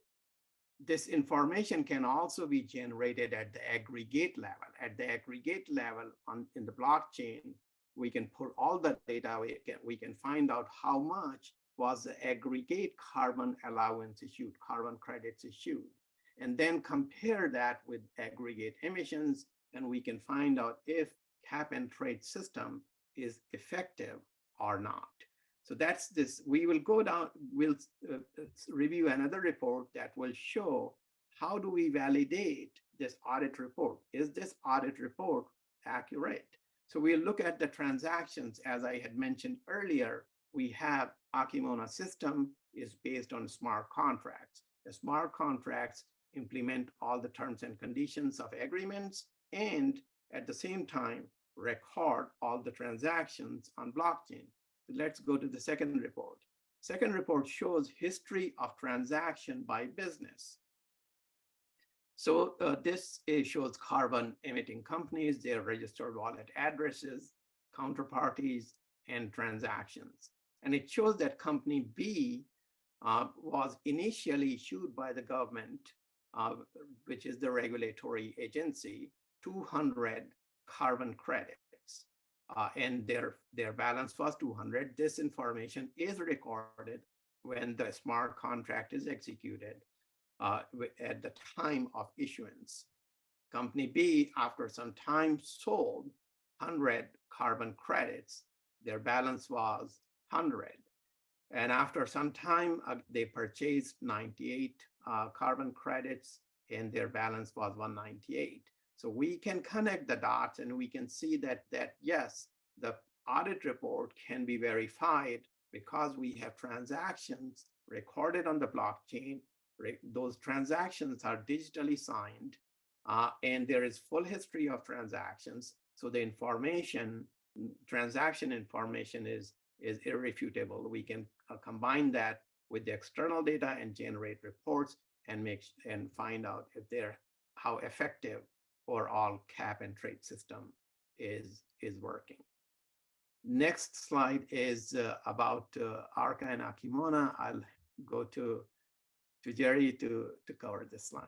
This information can also be generated at the aggregate level. At the aggregate level in the blockchain, we can put all the data, we can find out how much was the aggregate carbon allowance issued, carbon credits issued, and then compare that with aggregate emissions, and we can find out if cap and trade system is effective or not. So that's this. We will go down, we'll review another report that will show how do we validate this audit report. Is this audit report accurate? So we'll look at the transactions. As I had mentioned earlier, we have Akimona system is based on smart contracts. The smart contracts implement all the terms and conditions of agreements, and at the same time, record all the transactions on blockchain. So let's go to the second report. Second report shows history of transaction by business. So this shows carbon emitting companies, their registered wallet addresses, counterparties, and transactions. And it shows that company B was initially issued by the government, which is the regulatory agency, 200 carbon credits. And their balance was 200. This information is recorded when the smart contract is executed at the time of issuance. Company B, after some time, sold 100 carbon credits. Their balance was 100. And after some time, they purchased 98 carbon credits, and their balance was 198. So we can connect the dots, and we can see that yes, the audit report can be verified because we have transactions recorded on the blockchain. Those transactions are digitally signed, and there is full history of transactions. So the transaction information is irrefutable. We can combine that with the external data and generate reports and find out if how effective overall cap and trade system is working. Next slide is about ARCA and Akimona. I'll go to Jerry to cover this slide.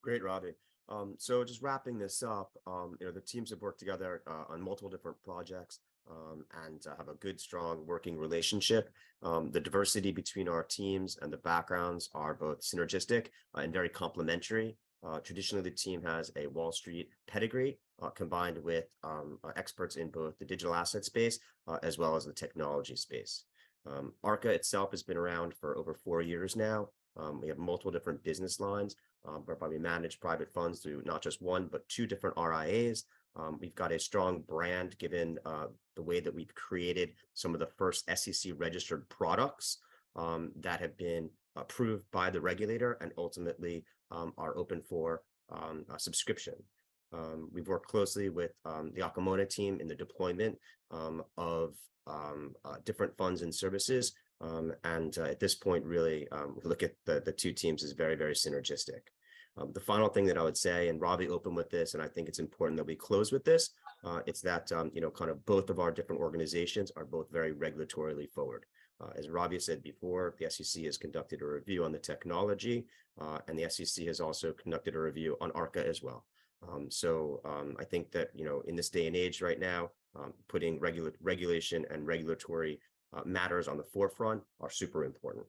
Great, Ravi. So just wrapping this up, the teams have worked together on multiple different projects and have a good, strong working relationship. The diversity between our teams and the backgrounds are both synergistic and very complementary. Traditionally, the team has a Wall Street pedigree combined with experts in both the digital asset space as well as the technology space. ARCA itself has been around for over 4 years now. We have multiple different business lines whereby we manage private funds through not just one, but 2 different RIAs. We've got a strong brand given the way that we've created some of the first SEC registered products that have been approved by the regulator and ultimately are open for subscription. We've worked closely with the Akimona team in the deployment of different funds and services. And at this point, really, we look at the 2 teams as very, very synergistic. The final thing that I would say, and Ravi opened with this, and I think it's important that we close with this, it's that, kind of both of our different organizations are both very regulatorily forward. As Ravi said before, the SEC has conducted a review on the technology, and the SEC has also conducted a review on ARCA as well. I think that, in this day and age right now, putting regulation and regulatory matters on the forefront are super important.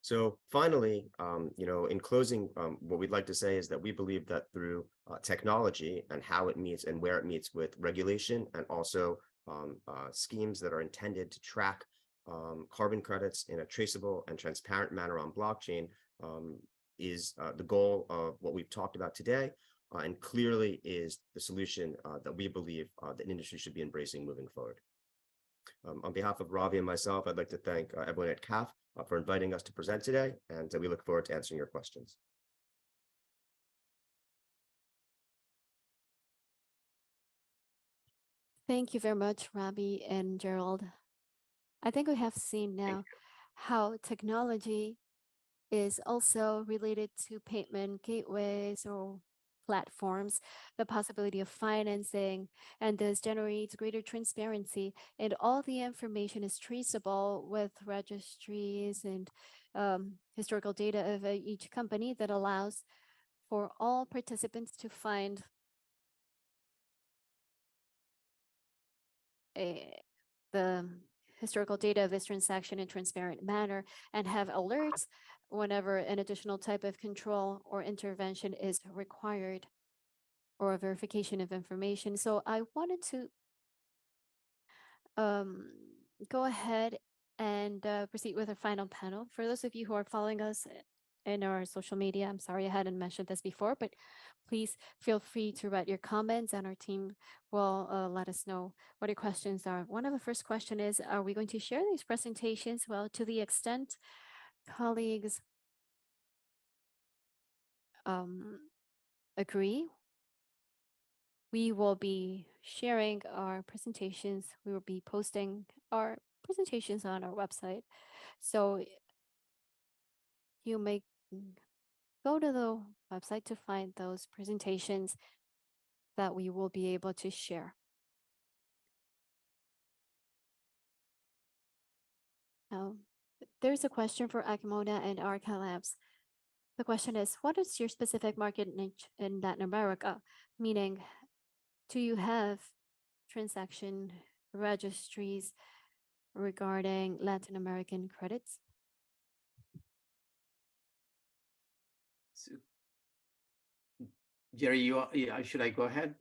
So finally, in closing, what we'd like to say is that we believe that through technology and how it meets and where it meets with regulation, and also schemes that are intended to track carbon credits in a traceable and transparent manner on blockchain, is the goal of what we've talked about today, and clearly is the solution that we believe the industry should be embracing moving forward. On behalf of Ravi and myself, I'd like to thank everyone at CAF for inviting us to present today, and we look forward to answering your questions. Thank you very much, Robbie and Gerald. I think we have seen Thank now how technology is also related to payment gateways or platforms, the possibility of financing, and this generates greater transparency. And all the information is traceable with registries and historical data of each company that allows for all participants to find the historical data of this transaction in transparent manner and have alerts whenever an additional type of control or intervention is required or a verification of information. So I wanted to um, go ahead and proceed with our final panel. For those of you who are following us in our social media, I'm sorry I hadn't mentioned this before, but please feel free to write your comments and our team will let us know what your questions are. One of the first question is, are we going to share these presentations? Well, to the extent colleagues um, agree, we will be sharing our presentations. We will be posting our presentations on our website. So you may go to the website to find those presentations that we will be able to share. Now, there's a question for Akimoda and Arca Labs. The question is, what is your specific market niche in Latin America? Meaning, do you have transaction registries regarding Latin American credits? So, Jerry, should I go ahead?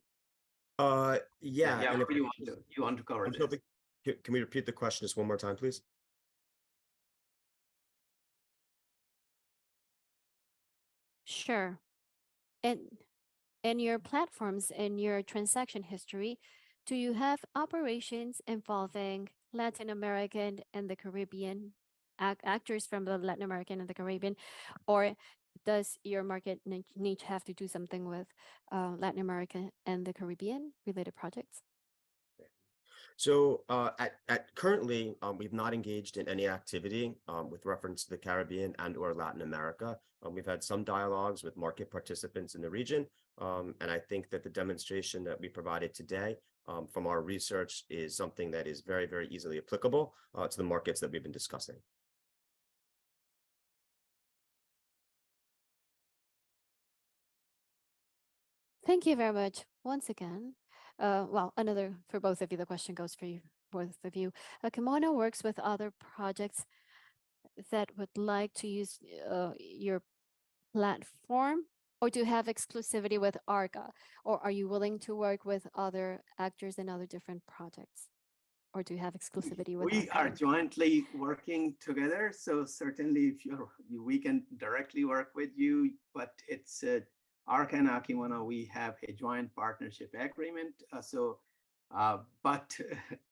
Yeah, Yeah. and How do you want to cover I'm this? hoping, can we repeat the question just one more time, please? Sure. And in your platforms, in your transaction history, do you have operations involving Latin American and the Caribbean actors from the Latin American and the Caribbean, or does your market niche have to do something with Latin America and the Caribbean related projects? So at currently, we've not engaged in any activity with reference to the Caribbean and or Latin America. We've had some dialogues with market participants in the region, and I think that the demonstration that we provided today from our research is something that is very, very easily applicable to the markets that we've been discussing. Thank you very much once again. Well, another for both of you. The question goes for you, both of you. Kimono works with other projects that would like to use your platform, or do you have exclusivity with Arca, or are you willing to work with other actors in other different projects, or do you have exclusivity with We Arca? are jointly working together, so certainly if we can directly work with you, but it's Arca and Akimona, we have a joint partnership agreement. But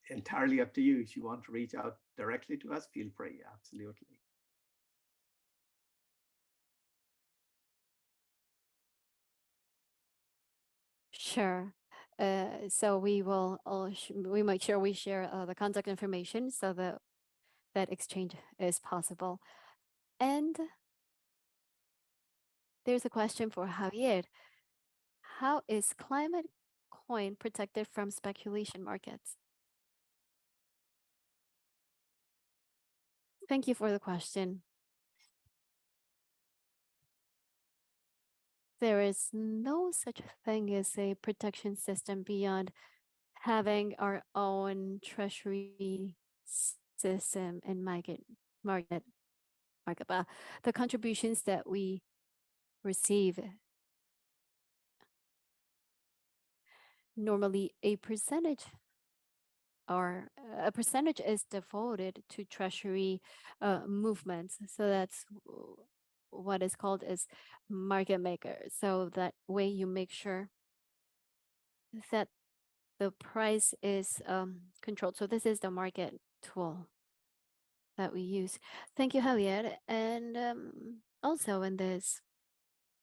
entirely up to you. If you want to reach out directly to us, feel free. Absolutely. Sure. So we will we make sure we share the contact information so that that exchange is possible. And there's a question for Javier. How is climate coin protected from speculation markets? Thank you for the question. there is no such thing as a protection system beyond having our own treasury system and market. The contributions that we receive, normally a percentage is devoted to treasury movements. So that's what is called as market maker. So that way you make sure that the price is controlled. So this is the market tool that we use. Thank you, Javier. And also in this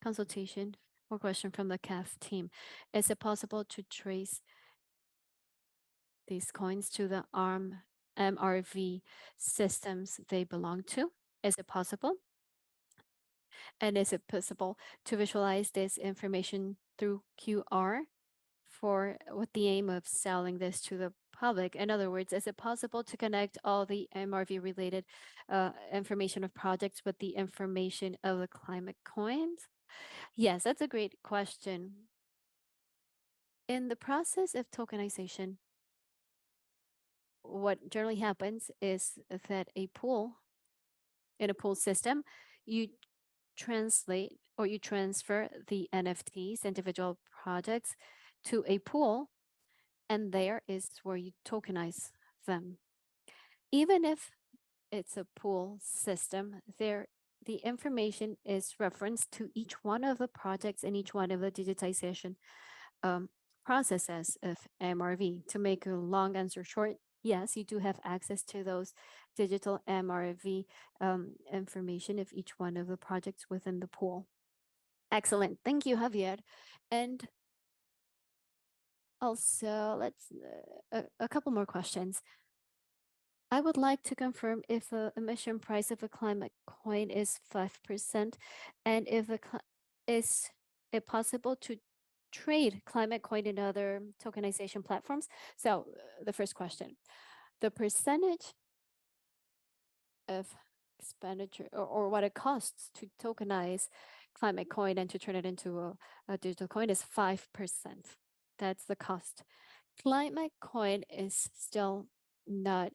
consultation or question from the CAF team, is it possible to trace these coins to the MRV systems they belong to? Is it possible? And is it possible to visualize this information through QR for with the aim of selling this to the public? In other words, is it possible to connect all the MRV related information of projects with the information of the climate coins? Yes, that's a great question. In the process of tokenization, what generally happens is that in a pool system, you translate or you transfer the NFTs, individual projects, to a pool, and there is where you tokenize them. Even if it's a pool system, the information is referenced to each one of the projects and each one of the digitization um, processes of MRV. To make a long answer short, yes, you do have access to those digital MRV information of each one of the projects within the pool. Excellent. Thank you, Javier. And also, let's a couple more questions. I would like to confirm if the emission price of a climate coin is 5% and if is it possible to trade climate coin in other tokenization platforms? So, the first question, the percentage of expenditure or what it costs to tokenize climate coin and to turn it into a digital coin is 5%. That's the cost. Climate coin is still not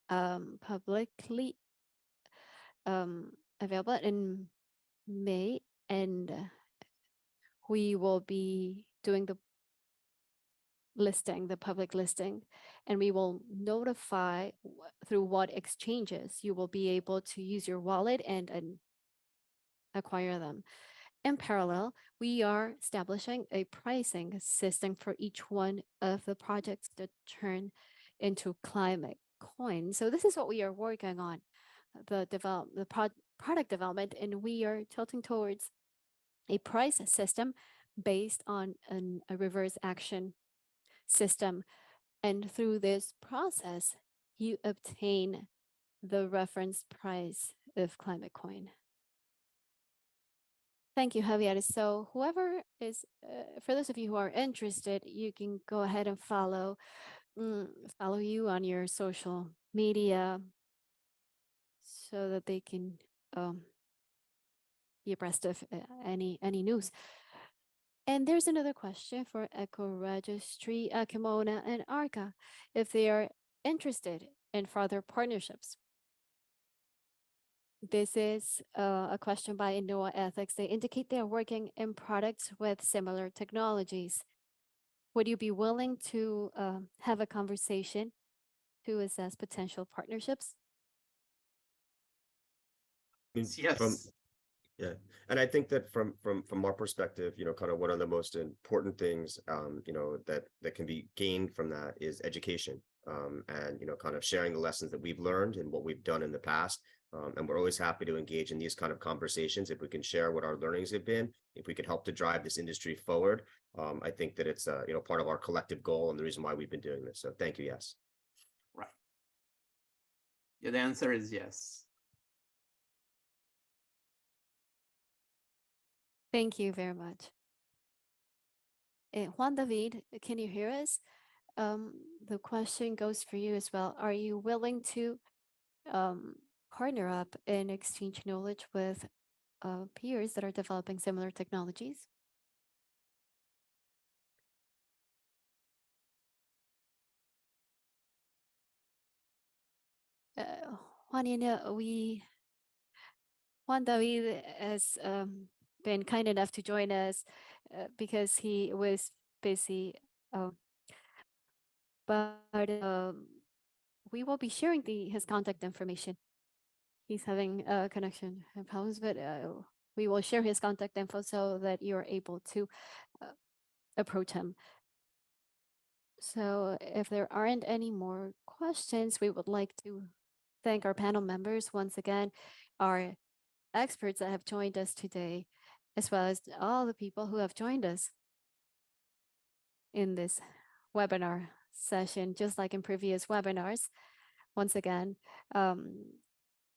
publicly available in May, and we will be doing the public listing, and we will notify through what exchanges you will be able to use your wallet and acquire them. In parallel, we are establishing a pricing system for each one of the projects that turn into climate coin. So this is what we are working on, product development, and we are tilting towards a price system based on a reverse action system. And through this process, you obtain the reference price of climate coin. Thank you, Javier. So whoever is, for those of you who are interested, you can go ahead and follow you on your social media so that they can um, be abreast of any news. And there's another question for Eco Registry, Kimona, and Arca, if they are interested in further partnerships. This is a question by Noah Ethics. They indicate they are working in products with similar technologies. Would you be willing to have a conversation to assess potential partnerships? I mean, from Yes. Yeah, and I think that from our perspective, kind of one of the most important things, that can be gained from that is education, and kind of sharing the lessons that we've learned and what we've done in the past. And we're always happy to engage in these kind of conversations if we can share what our learnings have been, if we can help to drive this industry forward. I think that it's part of our collective goal and the reason why we've been doing this. So thank you. Yes. Right. Yeah, the answer is yes. Thank you very much. Juan David, can you hear us? The question goes for you as well. Are you willing to um, partner up and exchange knowledge with peers that are developing similar technologies. Juan, Juan David has been kind enough to join us because he was busy. But we will be sharing his contact information. He's having connection problems, but we will share his contact info so that you're able to uh, approach him. So if there aren't any more questions, we would like to thank our panel members once again, our experts that have joined us today, as well as all the people who have joined us in this webinar session, just like in previous webinars. Once again, um,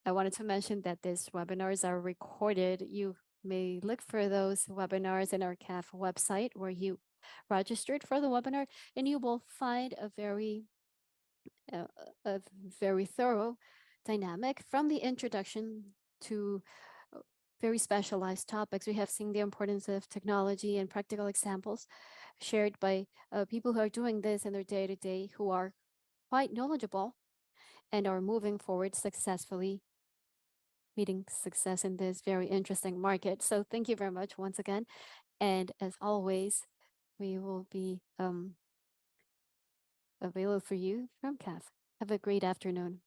I wanted to mention that these webinars are recorded. You may look for those webinars in our CAF website where you registered for the webinar, and you will find uh, a very thorough dynamic from the introduction to very specialized topics. We have seen the importance of technology and practical examples shared by people who are doing this in their day to day, who are quite knowledgeable and are moving forward successfully, meeting success in this very interesting market. So thank you very much once again. And as always, we will be available for you from CAF. Have a great afternoon.